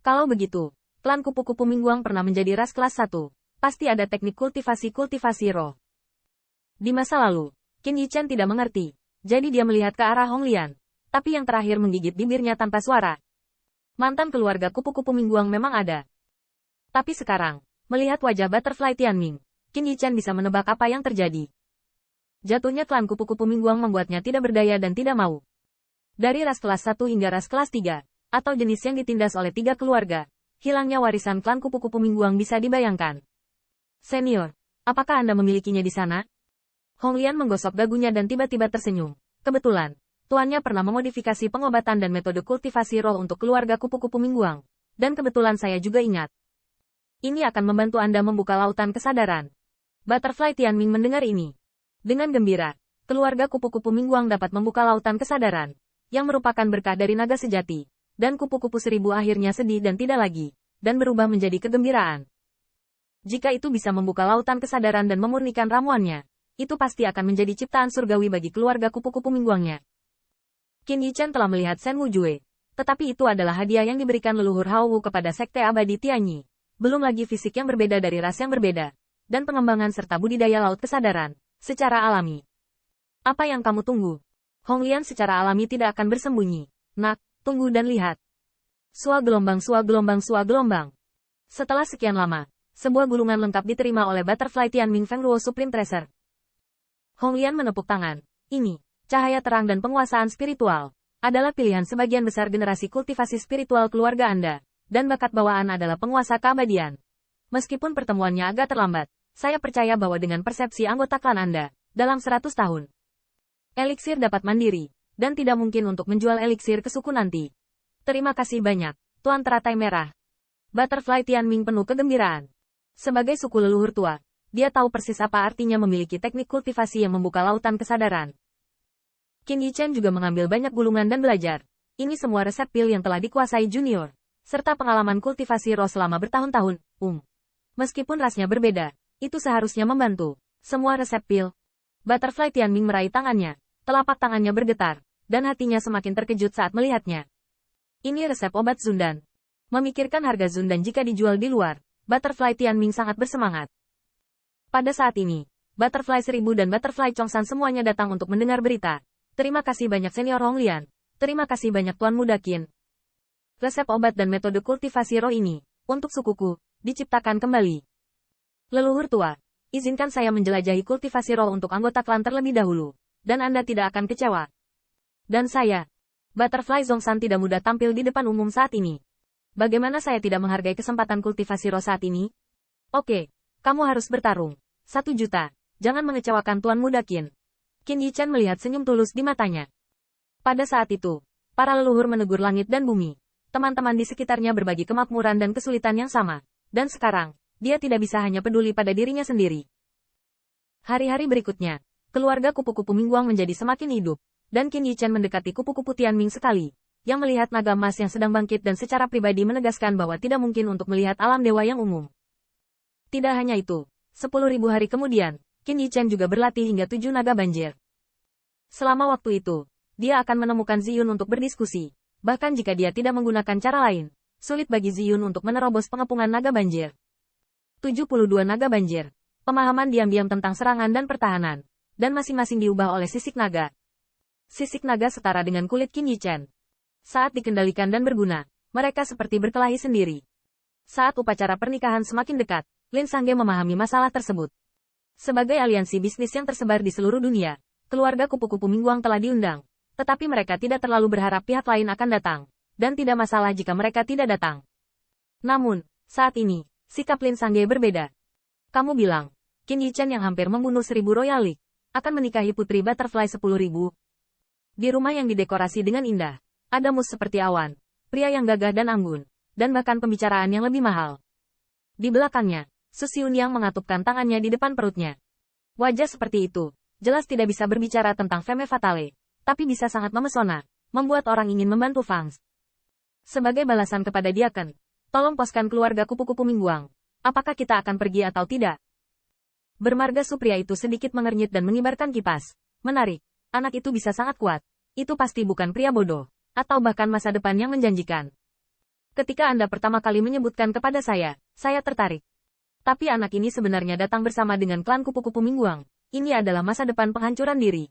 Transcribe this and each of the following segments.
Kalau begitu, klan kupu-kupu Mingguang pernah menjadi ras kelas 1. Pasti ada teknik kultivasi roh. Di masa lalu, Qin Yichen tidak mengerti. Jadi dia melihat ke arah Hong Lian. Tapi yang terakhir menggigit bibirnya tanpa suara. Mantan keluarga kupu-kupu Mingguang memang ada. Tapi sekarang, melihat wajah Butterfly Tianming, Qin Yichen bisa menebak apa yang terjadi. Jatuhnya klan kupu-kupu Mingguang membuatnya tidak berdaya dan tidak mau. Dari ras kelas 1 hingga ras kelas 3, atau jenis yang ditindas oleh 3 keluarga, hilangnya warisan klan kupu-kupu Mingguang bisa dibayangkan. Senior, apakah Anda memilikinya di sana? Hong Lian menggosok dagunya dan tiba-tiba tersenyum. Kebetulan, tuannya pernah memodifikasi pengobatan dan metode kultivasi roh untuk keluarga kupu-kupu Mingguang. Dan kebetulan saya juga ingat. Ini akan membantu Anda membuka lautan kesadaran. Butterfly Tianming mendengar ini. Dengan gembira, keluarga kupu-kupu Mingguang dapat membuka lautan kesadaran, yang merupakan berkah dari naga sejati. Dan kupu-kupu 1000 akhirnya sedih dan tidak lagi, dan berubah menjadi kegembiraan. Jika itu bisa membuka lautan kesadaran dan memurnikan ramuannya, itu pasti akan menjadi ciptaan surgawi bagi keluarga kupu-kupu Mingguangnya. Qin Yichen telah melihat Shen Wujue, tetapi itu adalah hadiah yang diberikan leluhur Hao Wu kepada Sekte Abadi Tianyi. Belum lagi fisik yang berbeda dari ras yang berbeda, dan pengembangan serta budidaya laut kesadaran, secara alami. Apa yang kamu tunggu? Hong Lian secara alami tidak akan bersembunyi. Nak, tunggu dan lihat. Sua gelombang. Setelah sekian lama, sebuah gulungan lengkap diterima oleh Butterfly Tianming Fengruo Supreme Treasure. Hong Lian menepuk tangan. Ini, cahaya terang dan penguasaan spiritual, adalah pilihan sebagian besar generasi kultivasi spiritual keluarga Anda, dan bakat bawaan adalah penguasa keabadian. Meskipun pertemuannya agak terlambat, saya percaya bahwa dengan persepsi anggota klan Anda, dalam 100 tahun, eliksir dapat mandiri, dan tidak mungkin untuk menjual eliksir ke suku nanti. Terima kasih banyak, Tuan Teratai Merah. Butterfly Tianming penuh kegembiraan. Sebagai suku leluhur tua, dia tahu persis apa artinya memiliki teknik kultivasi yang membuka lautan kesadaran. Qin Yichen juga mengambil banyak gulungan dan belajar. Ini semua resep pil yang telah dikuasai junior, serta pengalaman kultivasi roh selama bertahun-tahun. Meskipun rasnya berbeda, itu seharusnya membantu. Semua resep pil. Butterfly Tianming meraih tangannya, telapak tangannya bergetar, dan hatinya semakin terkejut saat melihatnya. Ini resep obat Zundan. Memikirkan harga Zundan jika dijual di luar, Butterfly Tianming sangat bersemangat. Pada saat ini, Butterfly 1000 dan Butterfly Chongsan semuanya datang untuk mendengar berita. Terima kasih banyak Senior Hong Lian. Terima kasih banyak Tuan Muda Qin. Resep obat dan metode kultivasi roh ini, untuk sukuku, diciptakan kembali. Leluhur tua, izinkan saya menjelajahi kultivasi roh untuk anggota klan terlebih dahulu, dan Anda tidak akan kecewa. Dan saya, Butterfly Zhongshan tidak mudah tampil di depan umum saat ini. Bagaimana saya tidak menghargai kesempatan kultivasi roh saat ini? Oke, kamu harus bertarung. 1 juta, jangan mengecewakan Tuan Muda Qin. Qin Yichen melihat senyum tulus di matanya. Pada saat itu, para leluhur menegur langit dan bumi. Teman-teman di sekitarnya berbagi kemakmuran dan kesulitan yang sama. Dan sekarang, dia tidak bisa hanya peduli pada dirinya sendiri. Hari-hari berikutnya, keluarga kupu-kupu Mingguang menjadi semakin hidup, dan Qin Yichen mendekati kupu-kupu Tianming sekali, yang melihat naga emas yang sedang bangkit dan secara pribadi menegaskan bahwa tidak mungkin untuk melihat alam dewa yang umum. Tidak hanya itu, 10.000 hari kemudian, Qin Yichen juga berlatih hingga 7 naga banjir. Selama waktu itu, dia akan menemukan Ziyun untuk berdiskusi, bahkan jika dia tidak menggunakan cara lain, sulit bagi Ziyun untuk menerobos pengepungan naga banjir. 72 naga banjir, pemahaman diam-diam tentang serangan dan pertahanan, dan masing-masing diubah oleh sisik naga. Sisik naga setara dengan kulit Qin Yichen. Saat dikendalikan dan berguna, mereka seperti berkelahi sendiri. Saat upacara pernikahan semakin dekat, Lin Sangge memahami masalah tersebut. Sebagai aliansi bisnis yang tersebar di seluruh dunia, keluarga kupu-kupu Mingguang telah diundang, tetapi mereka tidak terlalu berharap pihak lain akan datang, dan tidak masalah jika mereka tidak datang. Namun, saat ini, sikap Lin Sangge berbeda. Kamu bilang, Qin Yichen yang hampir membunuh 1000 Royal League, akan menikahi putri Butterfly 10.000. Di rumah yang didekorasi dengan indah, ada mus seperti awan, pria yang gagah dan anggun, dan bahkan pembicaraan yang lebih mahal. Di belakangnya, Su Xiun yang mengatupkan tangannya di depan perutnya. Wajah seperti itu, jelas tidak bisa berbicara tentang femme fatale, tapi bisa sangat memesona, membuat orang ingin membantu Fangs. Sebagai balasan kepada Diaken, tolong poskan keluarga kupu-kupu Mingguang. Apakah kita akan pergi atau tidak? Bermarga Supria itu sedikit mengernyit dan mengibarkan kipas. Menarik, anak itu bisa sangat kuat. Itu pasti bukan pria bodoh, atau bahkan masa depan yang menjanjikan. Ketika Anda pertama kali menyebutkan kepada saya tertarik. Tapi anak ini sebenarnya datang bersama dengan klan kupu-kupu Mingguang. Ini adalah masa depan penghancuran diri.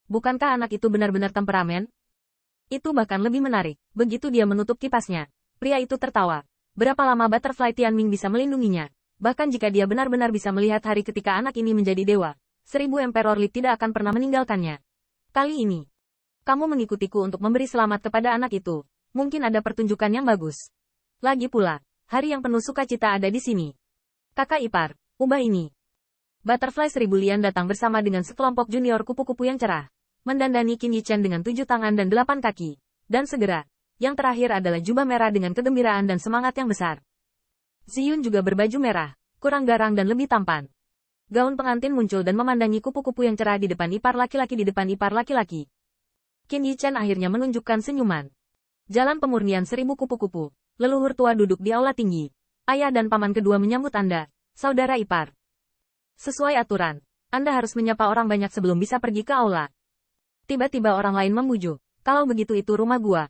Bukankah anak itu benar-benar temperamen? Itu bahkan lebih menarik. Begitu dia menutup kipasnya, pria itu tertawa. Berapa lama Butterfly Tianming bisa melindunginya? Bahkan jika dia benar-benar bisa melihat hari ketika anak ini menjadi dewa, 1000 Emperor Leaf tidak akan pernah meninggalkannya. Kali ini, kamu mengikutiku untuk memberi selamat kepada anak itu. Mungkin ada pertunjukan yang bagus. Lagi pula, hari yang penuh sukacita ada di sini. Kakak ipar, ubah ini. Butterfly 1000 Lian datang bersama dengan sekelompok junior kupu-kupu yang cerah, mendandani Qin Yichen dengan 7 tangan dan 8 kaki. Dan segera, yang terakhir adalah jubah merah dengan kegembiraan dan semangat yang besar. Ziyun juga berbaju merah, kurang garang dan lebih tampan. Gaun pengantin muncul dan memandangi kupu-kupu yang cerah di depan ipar laki-laki Qin Yichen akhirnya menunjukkan senyuman. Jalan pemurnian 1000 kupu-kupu, leluhur tua duduk di aula tinggi. Ayah dan paman kedua menyambut Anda, saudara ipar. Sesuai aturan, Anda harus menyapa orang banyak sebelum bisa pergi ke aula. Tiba-tiba orang lain membujuk, kalau begitu itu rumah gua.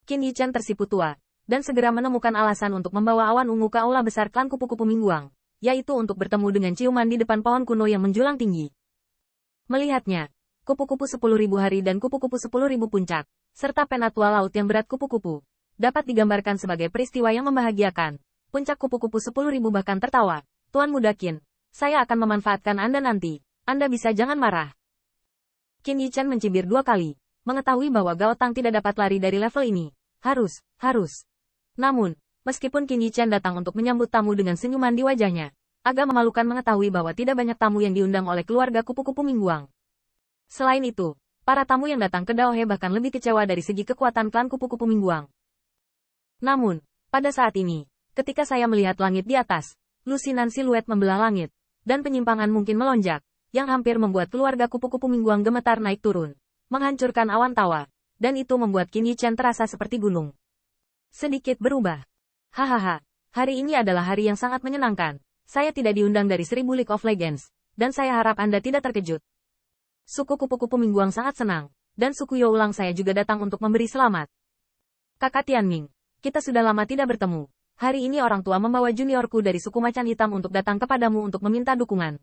Qin Yichen tersipu tua, dan segera menemukan alasan untuk membawa awan ungu ke aula besar klan kupu-kupu Mingguang, yaitu untuk bertemu dengan ciuman di depan pohon kuno yang menjulang tinggi. Melihatnya, kupu-kupu 10.000 hari dan kupu-kupu 10.000 puncak, serta penatua laut yang berat kupu-kupu, dapat digambarkan sebagai peristiwa yang membahagiakan. Puncak kupu-kupu 10.000 bahkan tertawa. Tuan Muda Qin, saya akan memanfaatkan Anda nanti. Anda bisa jangan marah. Qin Yichen mencibir 2 kali, mengetahui bahwa Gao Tang tidak dapat lari dari level ini. Harus. Namun, meskipun Qin Yichen datang untuk menyambut tamu dengan senyuman di wajahnya, agak memalukan mengetahui bahwa tidak banyak tamu yang diundang oleh keluarga kupu-kupu Mingguang. Selain itu, para tamu yang datang ke Daohe bahkan lebih kecewa dari segi kekuatan klan kupu-kupu Mingguang. Namun, pada saat ini, ketika saya melihat langit di atas, lusinan siluet membelah langit, dan penyimpangan mungkin melonjak, yang hampir membuat keluarga kupu-kupu Mingguang gemetar naik turun, menghancurkan awan tawa, dan itu membuat Qin Yichen terasa seperti gunung. Sedikit berubah. Hahaha, hari ini adalah hari yang sangat menyenangkan. Saya tidak diundang dari 1000 League of Legends, dan saya harap Anda tidak terkejut. Suku kupu-kupu Mingguang sangat senang, dan suku Yo Ulang saya juga datang untuk memberi selamat. Kakak Tianming, kita sudah lama tidak bertemu. Hari ini orang tua membawa juniorku dari suku macan hitam untuk datang kepadamu untuk meminta dukungan.